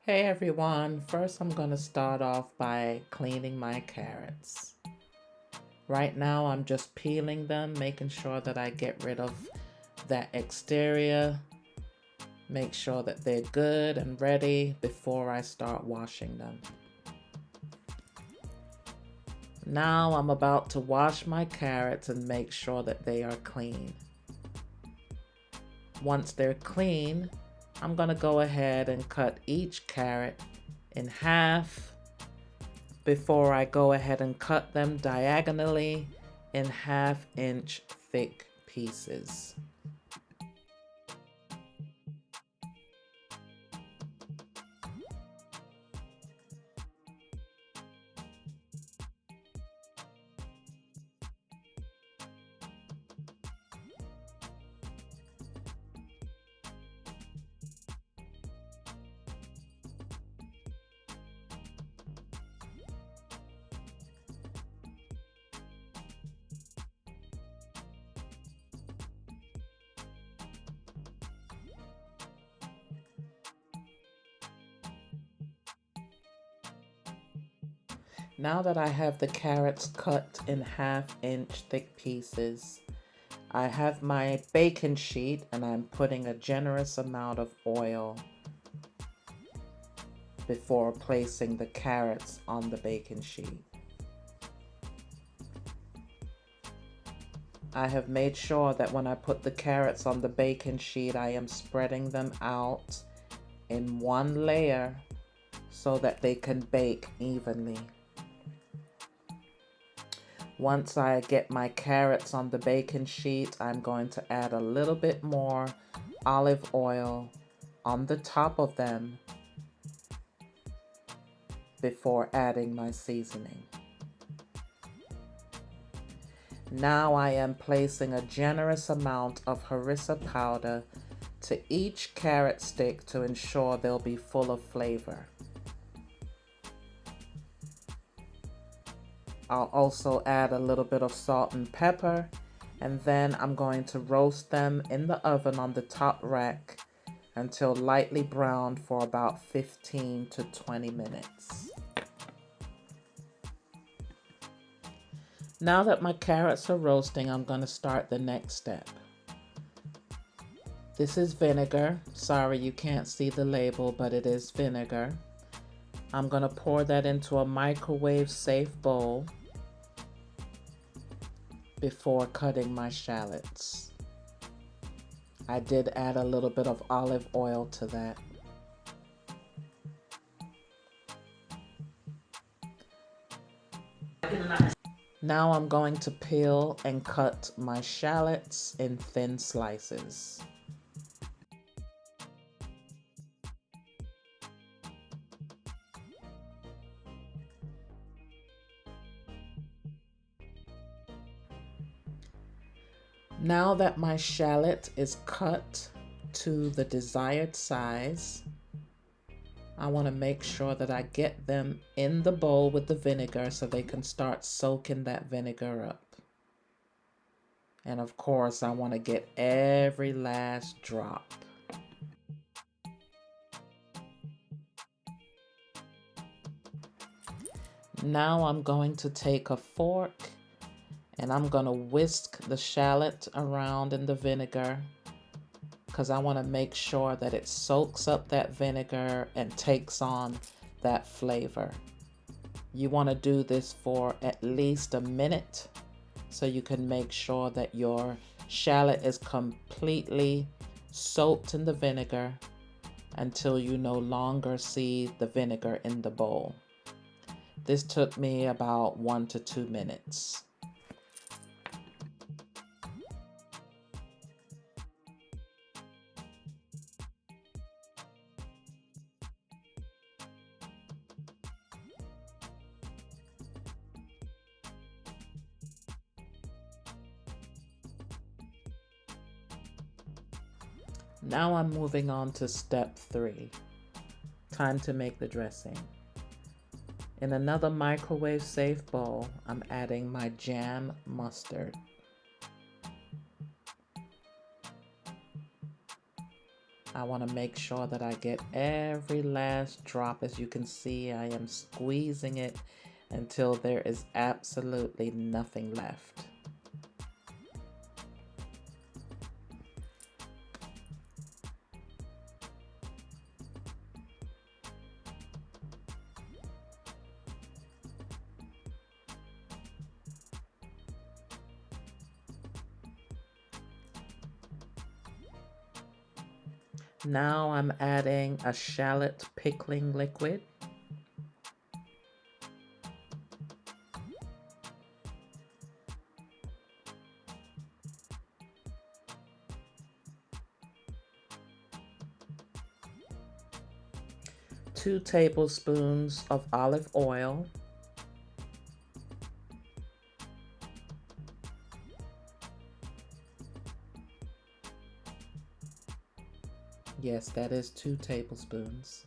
Hey everyone, first I'm going to start off by cleaning my carrots. Right now I'm just peeling them, making sure that I get rid of that exterior, make sure that they're good and ready before I start washing them. Now I'm about to wash my carrots and make sure that they are clean. Once they're clean, I'm going to go ahead and cut each carrot in half before I go ahead and cut them diagonally in 1/2 inch thick pieces. Now that I have the carrots cut in 1/2 inch thick pieces, I have my baking sheet and I'm putting a generous amount of oil before placing the carrots on the baking sheet. I have made sure that when I put the carrots on the baking sheet, I am spreading them out in one layer so that they can bake evenly. Once I get my carrots on the baking sheet, I'm going to add a little bit more olive oil on the top of them before adding my seasoning. Now I am placing a generous amount of Harissa powder to each carrot stick to ensure they'll be full of flavor. I'll also add a little bit of salt and pepper, and then I'm going to roast them in the oven on the top rack until lightly browned for about 15 to 20 minutes. Now that my carrots are roasting, I'm going to start the next step. This is vinegar. Sorry you can't see the label, but it is vinegar. I'm going to pour that into a microwave-safe bowl before cutting my shallots. I did add a little bit of olive oil to that. Now I'm going to peel and cut my shallots in thin slices. Now that my shallot is cut to the desired size, I want to make sure that I get them in the bowl with the vinegar so they can start soaking that vinegar up. And of course, I want to get every last drop. Now I'm going to take a fork and I'm going to whisk the shallot around in the vinegar because I want to make sure that it soaks up that vinegar and takes on that flavor. You want to do this for at least a minute so you can make sure that your shallot is completely soaked in the vinegar until you no longer see the vinegar in the bowl. This took me about 1 to 2 minutes. Now I'm moving on to step 3. Time to make the dressing. In another microwave safe bowl, I'm adding my Dijon mustard. I want to make sure that I get every last drop. As you can see, I am squeezing it until there is absolutely nothing left. Now I'm adding a shallot pickling liquid. Two tablespoons of olive oil. Yes, that is 2 tablespoons.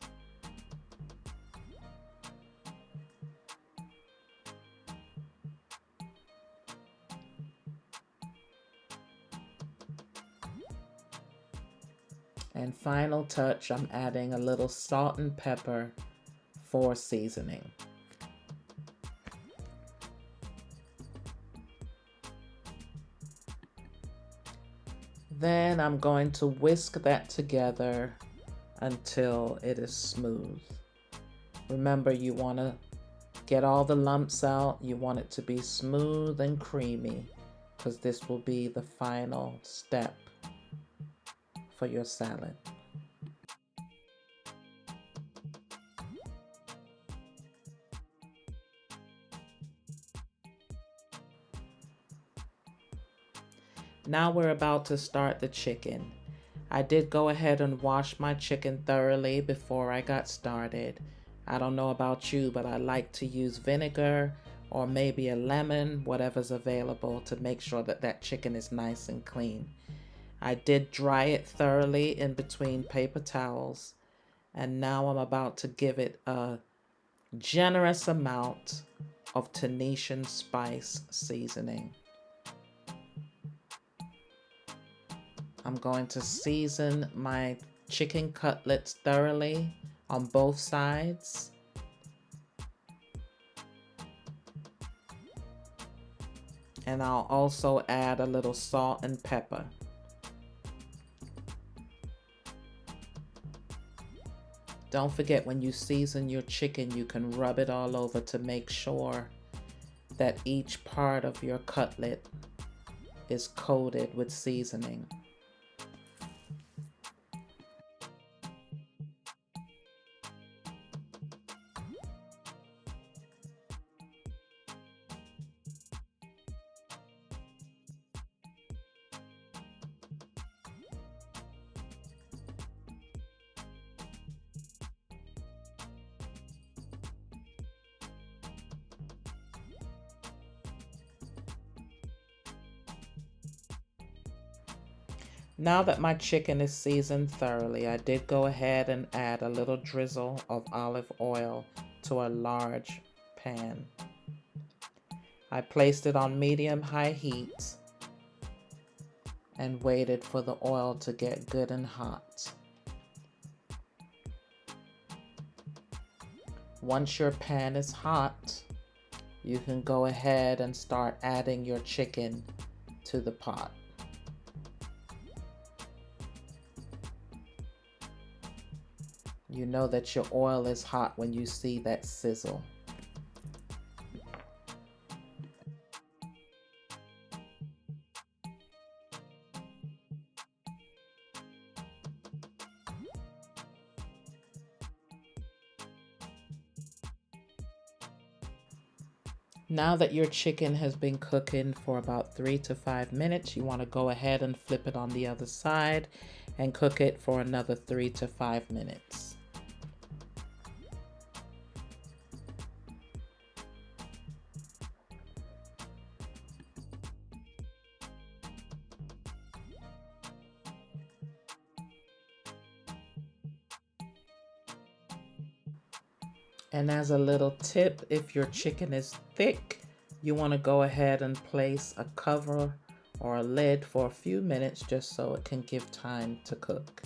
And final touch, I'm adding a little salt and pepper for seasoning. Then I'm going to whisk that together until it is smooth. Remember, you want to get all the lumps out. You want it to be smooth and creamy because this will be the final step for your salad. Now we're about to start the chicken. I did go ahead and wash my chicken thoroughly before I got started. I don't know about you, but I like to use vinegar or maybe a lemon, whatever's available, to make sure that that chicken is nice and clean. I did dry it thoroughly in between paper towels, and now I'm about to give it a generous amount of Tunisian-Spiced seasoning. I'm going to season my chicken cutlets thoroughly on both sides. And I'll also add a little salt and pepper. Don't forget, when you season your chicken, you can rub it all over to make sure that each part of your cutlet is coated with seasoning. Now that my chicken is seasoned thoroughly, I did go ahead and add a little drizzle of olive oil to a large pan. I placed it on medium-high heat and waited for the oil to get good and hot. Once your pan is hot, you can go ahead and start adding your chicken to the pot. You know that your oil is hot when you see that sizzle. Now that your chicken has been cooking for about 3 to 5 minutes, you want to go ahead and flip it on the other side and cook it for another 3 to 5 minutes. And as a little tip, if your chicken is thick, you want to go ahead and place a cover or a lid for a few minutes just so it can give time to cook.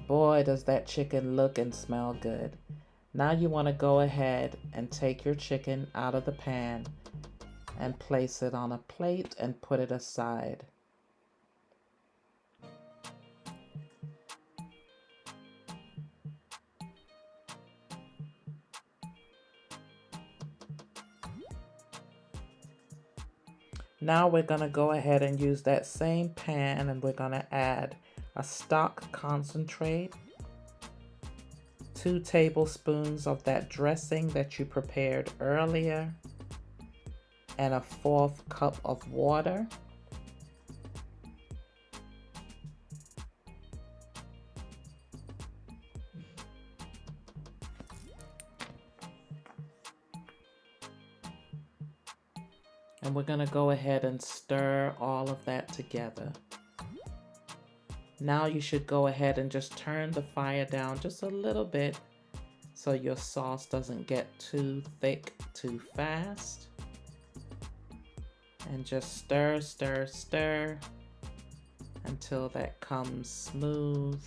boy, does that chicken look and smell good. Now you want to go ahead and take your chicken out of the pan and place it on a plate and put it aside. Now we're going to go ahead and use that same pan, and we're going to add a stock concentrate, 2 tablespoons of that dressing that you prepared earlier, and a 1/4 cup of water. And we're going to go ahead and stir all of that together. Now you should go ahead and just turn the fire down just a little bit so your sauce doesn't get too thick too fast. And just stir, stir, stir until that comes smooth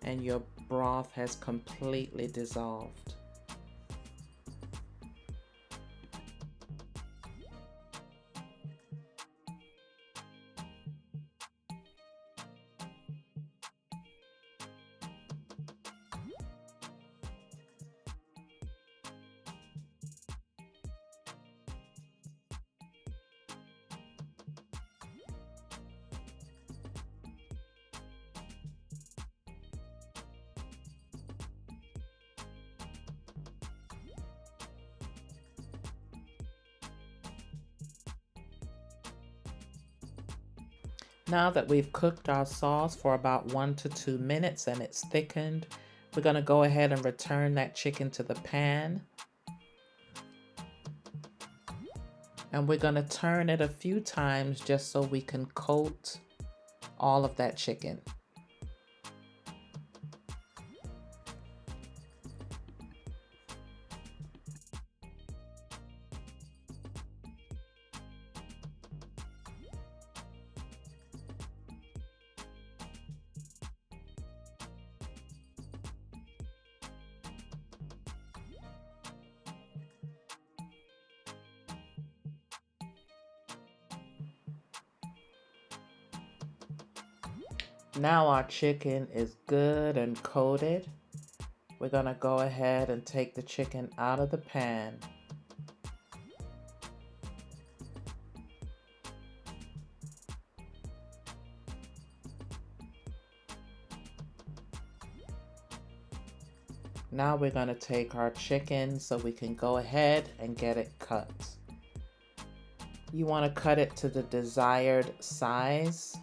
and your broth has completely dissolved. Now that we've cooked our sauce for about 1 to 2 minutes and it's thickened, we're going to go ahead and return that chicken to the pan. And we're going to turn it a few times just so we can coat all of that chicken. Now our chicken is good and coated. We're going to go ahead and take the chicken out of the pan. Now we're going to take our chicken so we can go ahead and get it cut. You want to cut it to the desired size.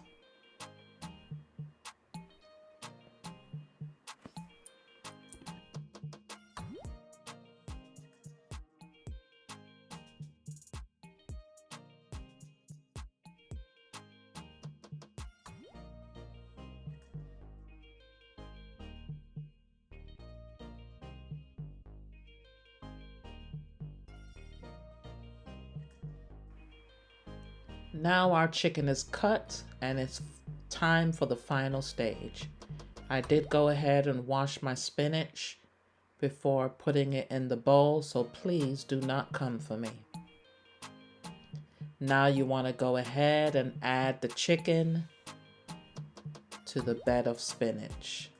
Now our chicken is cut and it's time for the final stage. I did go ahead and wash my spinach before putting it in the bowl, so please do not come for me. Now you want to go ahead and add the chicken to the bed of spinach.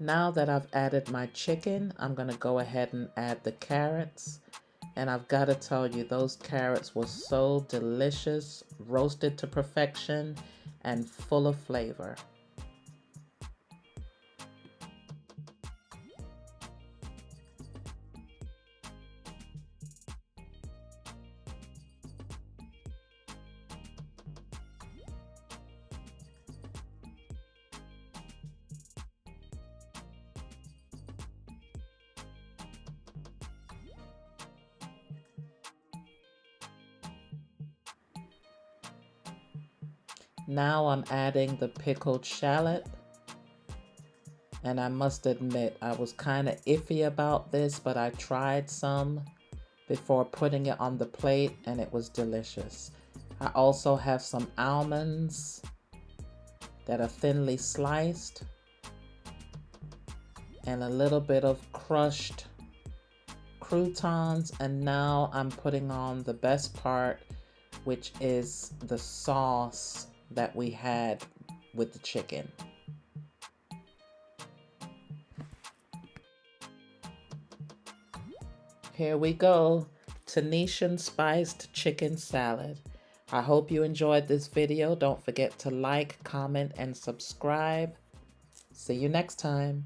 Now that I've added my chicken, I'm going to go ahead and add the carrots. And I've got to tell you, those carrots were so delicious, roasted to perfection, and full of flavor. Now I'm adding the pickled shallot. And I must admit, I was kind of iffy about this, but I tried some before putting it on the plate and it was delicious. I also have some almonds that are thinly sliced and a little bit of crushed croutons. And now I'm putting on the best part, which is the sauce that we had with the chicken. Here we go, Tunisian-spiced chicken salad. I hope you enjoyed this video. Don't forget to like, comment, and subscribe. See you next time.